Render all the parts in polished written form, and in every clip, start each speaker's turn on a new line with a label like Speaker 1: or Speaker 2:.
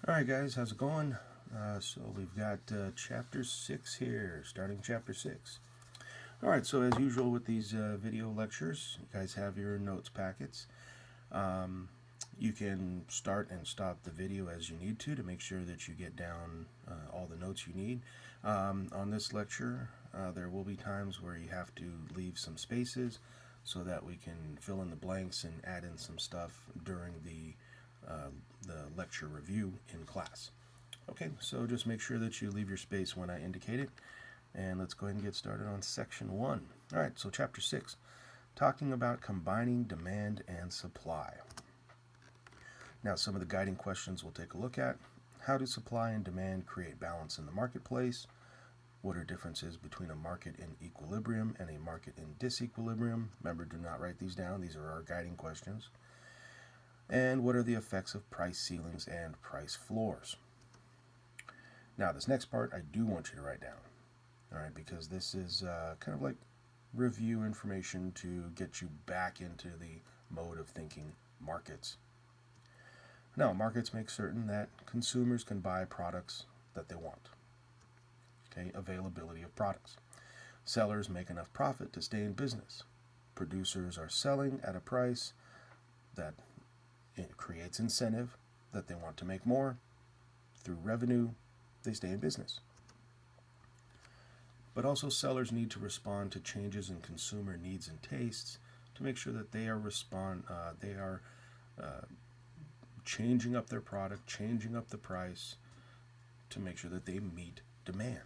Speaker 1: Alright guys, how's it going? So we've got chapter 6 here, starting chapter 6. Alright, so as usual with these video lectures, you guys have your notes packets. You can start and stop the video as you need to make sure that you get down all the notes you need. On this lecture, there will be times where you have to leave some spaces so that we can fill in the blanks and add in some stuff during the lecture review in class. Okay, so just make sure that you leave your space when I indicate it. And let's go ahead and get started on section 1. Alright, so chapter 6, talking about combining demand and supply. Now some of the guiding questions we'll take a look at. How do supply and demand create balance in the marketplace? What are differences between a market in equilibrium and a market in disequilibrium? Remember, do not write these down. These are our guiding questions. And what are the effects of price ceilings and price floors? Now, this next part I do want you to write down, all right, because this is kind of like review information to get you back into the mode of thinking markets. Now, markets make certain that consumers can buy products that they want. Okay, availability of products. Sellers make enough profit to stay in business. Producers are selling at a price that it creates incentive that they want to make more. Through revenue, they stay in business. But also sellers need to respond to changes in consumer needs and tastes to make sure that they are changing up their product, changing up the price to make sure that they meet demand.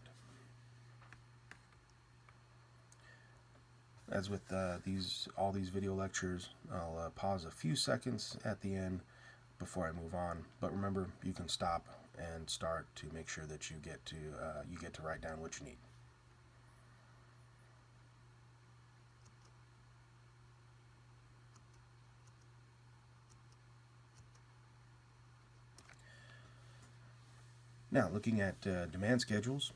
Speaker 1: As with all these video lectures, I'll pause a few seconds at the end before I move on. But remember, you can stop and start to make sure that you get to write down what you need. Now, looking at demand schedules.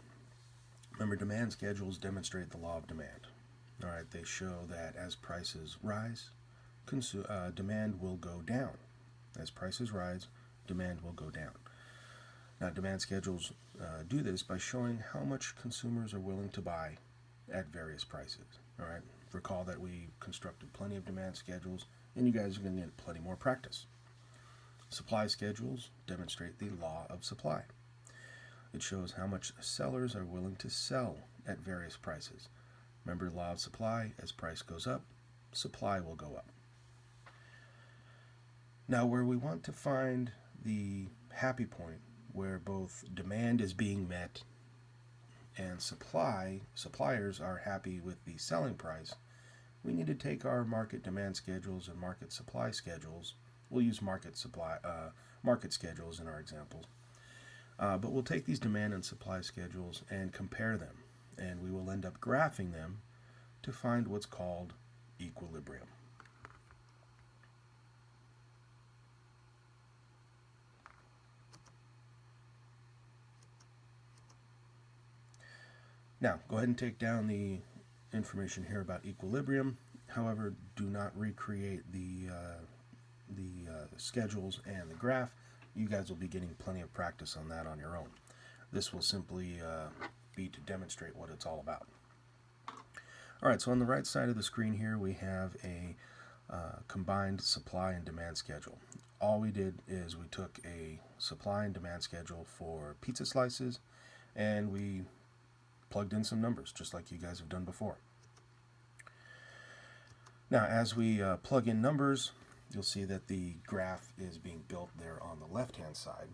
Speaker 1: Remember, demand schedules demonstrate the law of demand. All right, they show that as prices rise, demand will go down. As prices rise, demand will go down. Now, demand schedules do this by showing how much consumers are willing to buy at various prices. All right, recall that we constructed plenty of demand schedules, and you guys are going to need plenty more practice. Supply schedules demonstrate the law of supply. It shows how much sellers are willing to sell at various prices. Remember, law of supply, as price goes up, supply will go up. Now, where we want to find the happy point where both demand is being met and suppliers are happy with the selling price, we need to take our market demand schedules and market supply schedules. We'll use market schedules in our examples. But we'll take these demand and supply schedules and compare them, and we will end up graphing them to find what's called equilibrium. Now, go ahead and take down the information here about equilibrium. However, do not recreate the schedules and the graph. You guys will be getting plenty of practice on that on your own. This will simply be to demonstrate what it's all about. Alright, so on the right side of the screen here we have a combined supply and demand schedule. All we did is we took a supply and demand schedule for pizza slices and we plugged in some numbers just like you guys have done before. Now as we plug in numbers, you'll see that the graph is being built there on the left hand side.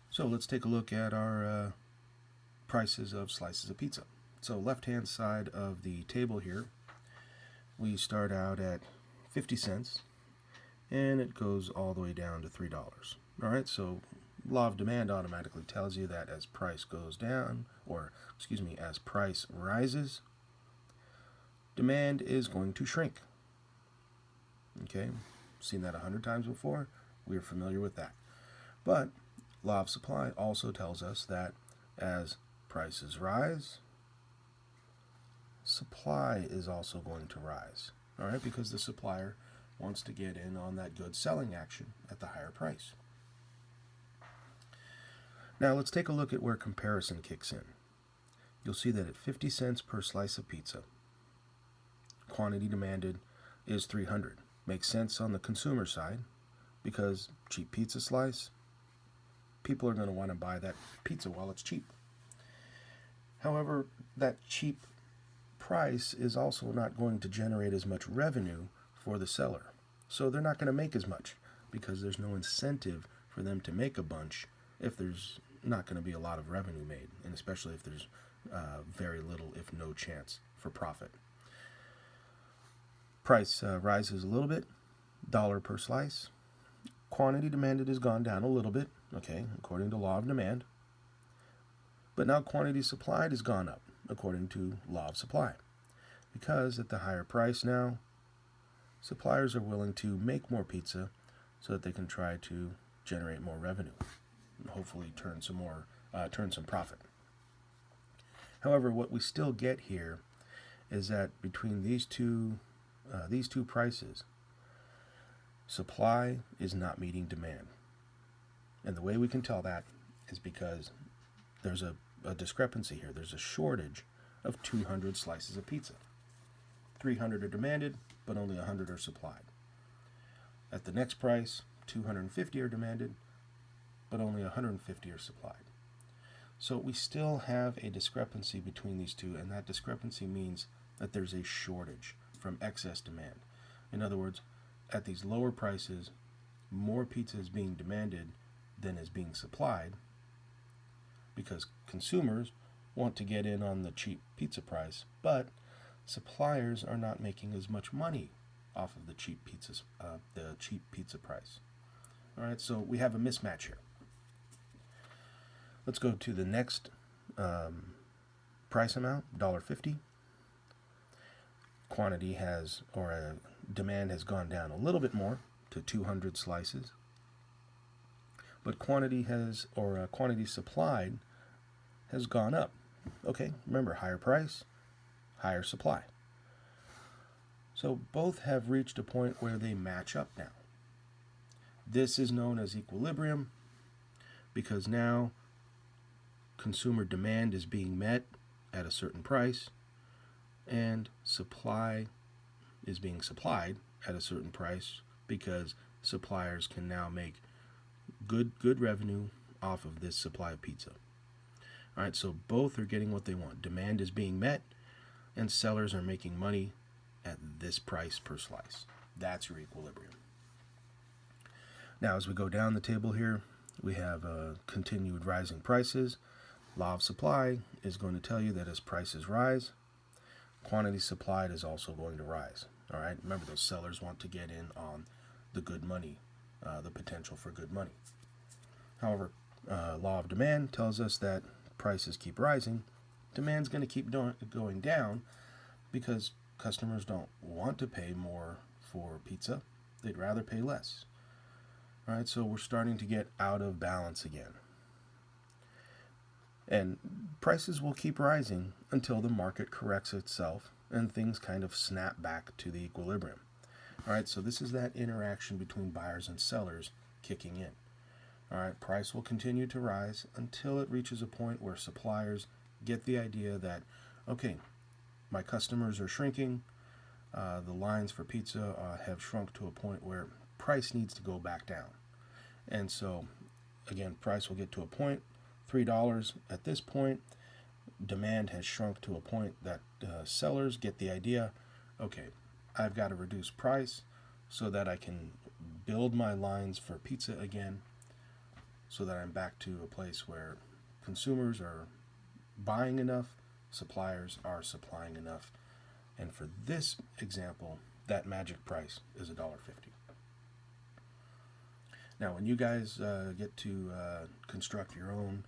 Speaker 1: So let's take a look at our prices of slices of pizza. So left hand side of the table here, we start out at 50 cents and it goes all the way down to $3. Alright, so law of demand automatically tells you that as price goes down, as price rises, demand is going to shrink. Okay, seen that 100 times before. We're familiar with that. But law of supply also tells us that as prices rise, supply is also going to rise. All right, because the supplier wants to get in on that good selling action at the higher price. Now let's take a look at where comparison kicks in. You'll see that at 50 cents per slice of pizza, quantity demanded is 300. Makes sense on the consumer side because cheap pizza slice, people are going to want to buy that pizza while it's cheap. However, that cheap price is also not going to generate as much revenue for the seller. So they're not going to make as much because there's no incentive for them to make a bunch if there's not going to be a lot of revenue made, and especially if there's very little, if no chance for profit. Price rises a little bit, $1 per slice. Quantity demanded has gone down a little bit, okay, according to law of demand. But now quantity supplied has gone up, according to law of supply. Because at the higher price now, suppliers are willing to make more pizza so that they can try to generate more revenue and hopefully turn some profit. However, what we still get here is that between these two prices, supply is not meeting demand. And the way we can tell that is because there's a discrepancy here. There's a shortage of 200 slices of pizza. 300 are demanded, but only 100 are supplied. At the next price, 250 are demanded, but only 150 are supplied. So we still have a discrepancy between these two, and that discrepancy means that there's a shortage from excess demand. In other words, at these lower prices, more pizza is being demanded than is being supplied because consumers want to get in on the cheap pizza price, but suppliers are not making as much money off of the cheap pizza price. All right, so we have a mismatch here. Let's go to the next price amount, $1.50. Quantity has, or demand has gone down a little bit more to 200 slices, but quantity supplied has gone up. Okay, remember, higher price, higher supply. So both have reached a point where they match up now. This is known as equilibrium because now consumer demand is being met at a certain price and supply is being supplied at a certain price because suppliers can now make good revenue off of this supply of pizza. All right, so both are getting what they want. Demand is being met and sellers are making money at this price per slice. That's your equilibrium. Now, as we go down the table here, we have continued rising prices. Law of supply is going to tell you that as prices rise, quantity supplied is also going to rise. All right, remember, those sellers want to get in on the good money, the potential for good money. However, law of demand tells us that prices keep rising. Demand's going to keep going down because customers don't want to pay more for pizza. They'd rather pay less. All right, so we're starting to get out of balance again. And prices will keep rising until the market corrects itself and things kind of snap back to the equilibrium. All right, so this is that interaction between buyers and sellers kicking in. All right, price will continue to rise until it reaches a point where suppliers get the idea that, okay, my customers are shrinking. The lines for pizza have shrunk to a point where price needs to go back down. And so, again, price will get to a point, $3 at this point. Demand has shrunk to a point that sellers get the idea, okay, I've got to reduce price so that I can build my lines for pizza again, so that I'm back to a place where consumers are buying enough, suppliers are supplying enough. And for this example, that magic price is $1.50. Now, when you guys get to construct your own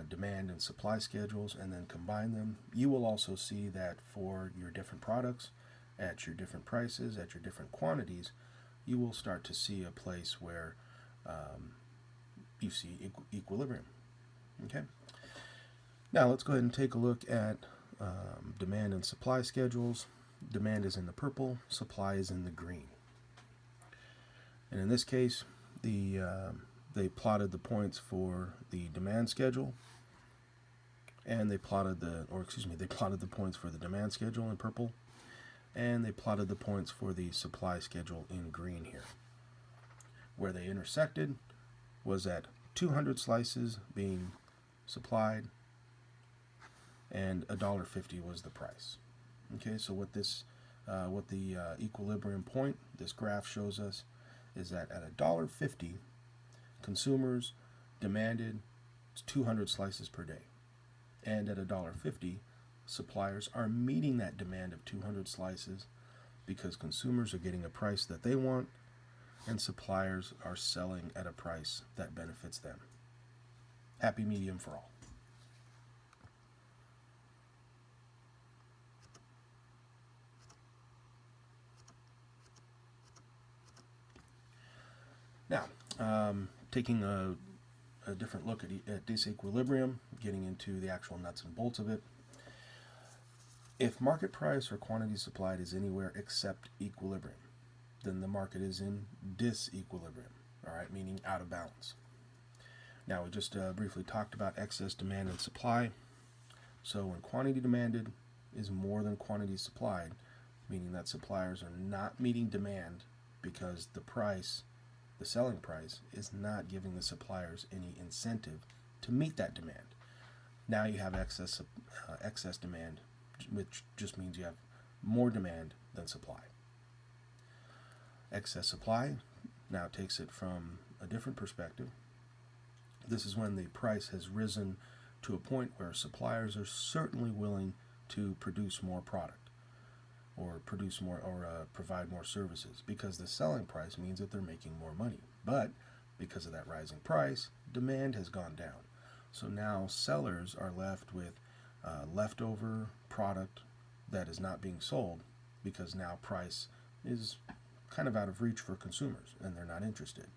Speaker 1: demand and supply schedules and then combine them, you will also see that for your different products, at your different prices, at your different quantities, you will start to see a place where you see equilibrium. Okay. Now let's go ahead and take a look at demand and supply schedules. Demand is in the purple, supply is in the green. And in this case, they plotted the points for the demand schedule, and they plotted they plotted the points for the demand schedule in purple, and they plotted the points for the supply schedule in green here. Where they intersected was at 200 slices being supplied, and $1.50 was the price. Okay, so what the equilibrium point, this graph shows us, is that at $1.50, consumers demanded 200 slices per day. And at $1.50, suppliers are meeting that demand of 200 slices because consumers are getting a price that they want, and suppliers are selling at a price that benefits them. Happy medium for all. Now, taking a different look at disequilibrium, getting into the actual nuts and bolts of it. If market price or quantity supplied is anywhere except equilibrium, then the market is in disequilibrium, all right, meaning out of balance. Now, we just briefly talked about excess demand and supply. So when quantity demanded is more than quantity supplied, meaning that suppliers are not meeting demand because the selling price is not giving the suppliers any incentive to meet that demand. Now you have excess demand, which just means you have more demand than supply. Excess supply now takes it from a different perspective. This is when the price has risen to a point where suppliers are certainly willing to produce more product or provide more services, because the selling price means that they're making more money. But because of that rising price, demand has gone down. So now sellers are left with leftover product that is not being sold because now price is kind of out of reach for consumers and they're not interested.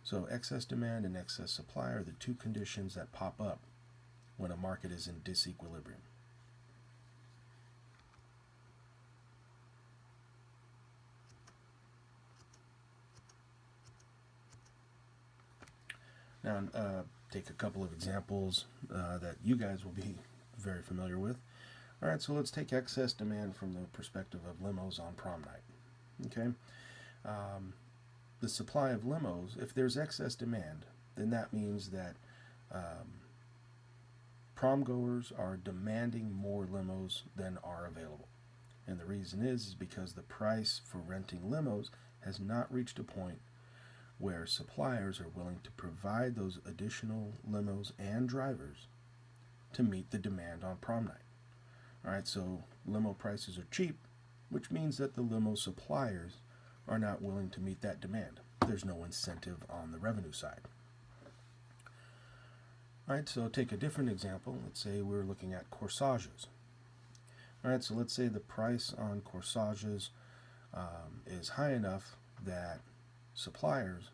Speaker 1: So excess demand and excess supply are the two conditions that pop up when a market is in disequilibrium. Now, take a couple of examples that you guys will be very familiar with. All right, so let's take excess demand from the perspective of limos on prom night. Okay, the supply of limos, if there's excess demand, then that means that prom goers are demanding more limos than are available. And the reason is because the price for renting limos has not reached a point where suppliers are willing to provide those additional limos and drivers to meet the demand on prom night. All right, so limo prices are cheap, which means that the limo suppliers are not willing to meet that demand. There's no incentive on the revenue side. All right, so take a different example. Let's say we're looking at corsages. All right, so let's say the price on corsages is high enough that suppliers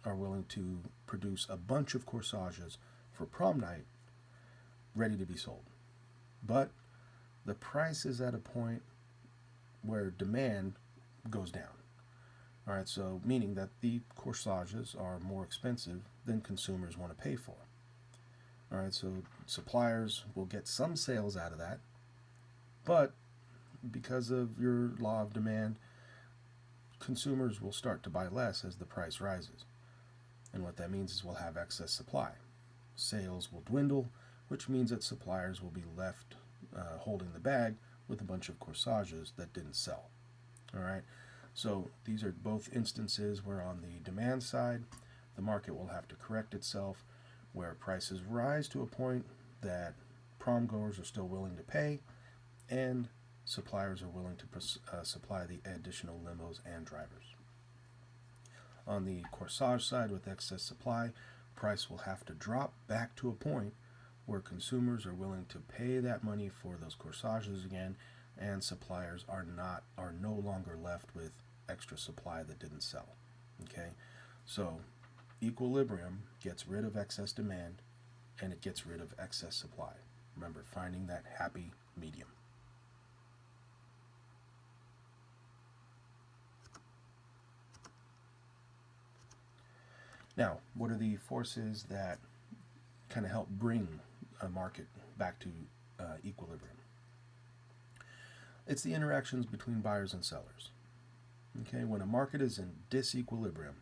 Speaker 1: are willing to produce a bunch of corsages for prom night ready to be sold. But the price is at a point where demand goes down. All right, so meaning that the corsages are more expensive than consumers want to pay for. All right, so suppliers will get some sales out of that, but because of your law of demand, consumers will start to buy less as the price rises. And what that means is we'll have excess supply. Sales will dwindle, which means that suppliers will be left holding the bag with a bunch of corsages that didn't sell. All right, so these are both instances where on the demand side, the market will have to correct itself, where prices rise to a point that prom goers are still willing to pay, and suppliers are willing to supply the additional limos and drivers. On the corsage side, with excess supply, price will have to drop back to a point where consumers are willing to pay that money for those corsages again, and suppliers are no longer left with extra supply that didn't sell. Okay, so equilibrium gets rid of excess demand and it gets rid of excess supply. Remember, finding that happy medium. Now, what are the forces that kind of help bring a market back to equilibrium? It's the interactions between buyers and sellers. Okay, when a market is in disequilibrium,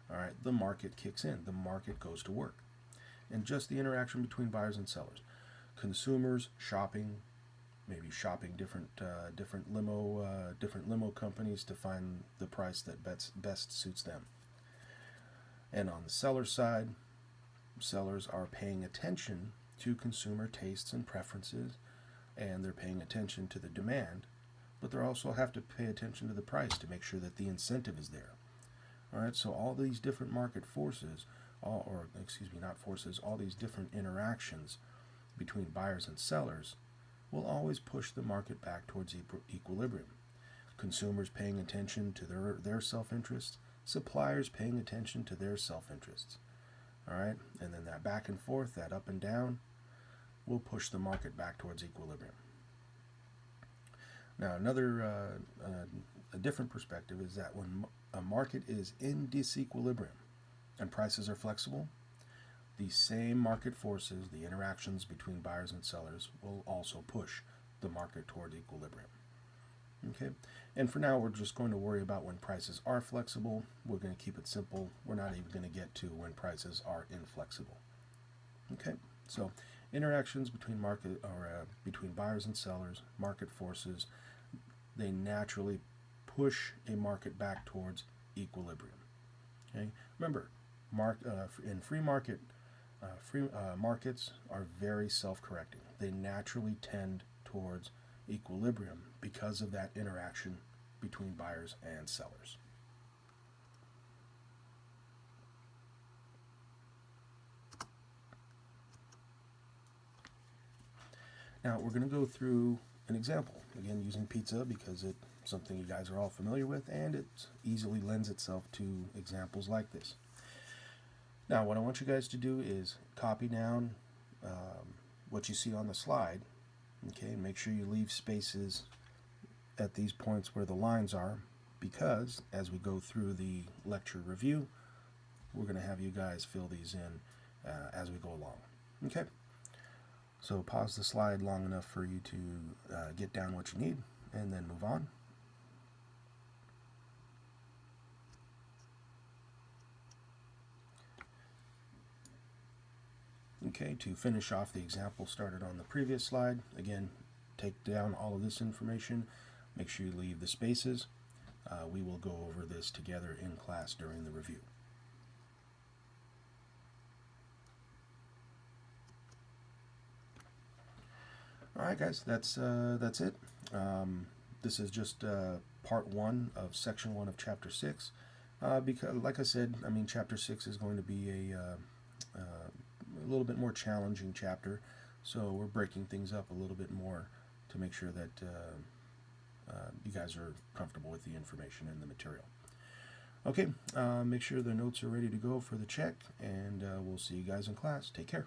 Speaker 1: all right, the market kicks in, the market goes to work. And just the interaction between buyers and sellers. Consumers shopping, maybe shopping different limo companies to find the price that best suits them. And on the seller side, sellers are paying attention to consumer tastes and preferences, and they're paying attention to the demand, but they also have to pay attention to the price to make sure that the incentive is there. All right, so all these different market forces, all these different interactions between buyers and sellers will always push the market back towards equilibrium. Consumers paying attention to their self-interest, suppliers paying attention to their self-interests. All right, and then that back and forth, that up and down, will push the market back towards equilibrium. Now, a different perspective is that when a market is in disequilibrium and prices are flexible, the same market forces, the interactions between buyers and sellers, will also push the market toward equilibrium. Okay, and for now, we're just going to worry about when prices are flexible. We're going to keep it simple. We're not even going to get to when prices are inflexible. Okay, so interactions between between buyers and sellers, market forces, they naturally push a market back towards equilibrium. Okay, remember, in free market. Markets are very self-correcting. They naturally tend towards equilibrium because of that interaction between buyers and sellers. Now we're going to go through an example, again using pizza because it's something you guys are all familiar with, and it easily lends itself to examples like this. Now, what I want you guys to do is copy down what you see on the slide, okay, and make sure you leave spaces at these points where the lines are, because as we go through the lecture review, we're going to have you guys fill these in as we go along. Okay, so pause the slide long enough for you to get down what you need, and then move on. Okay, to finish off the example started on the previous slide, again, take down all of this information, make sure you leave the spaces. We will go over this together in class during the review. Alright guys, that's it. This is just part 1 of section 1 of chapter 6. Because, like I said, chapter 6 is going to be a little bit more challenging chapter, so we're breaking things up a little bit more to make sure that you guys are comfortable with the information and the material. Okay, make sure the notes are ready to go for the check, and we'll see you guys in class. Take care.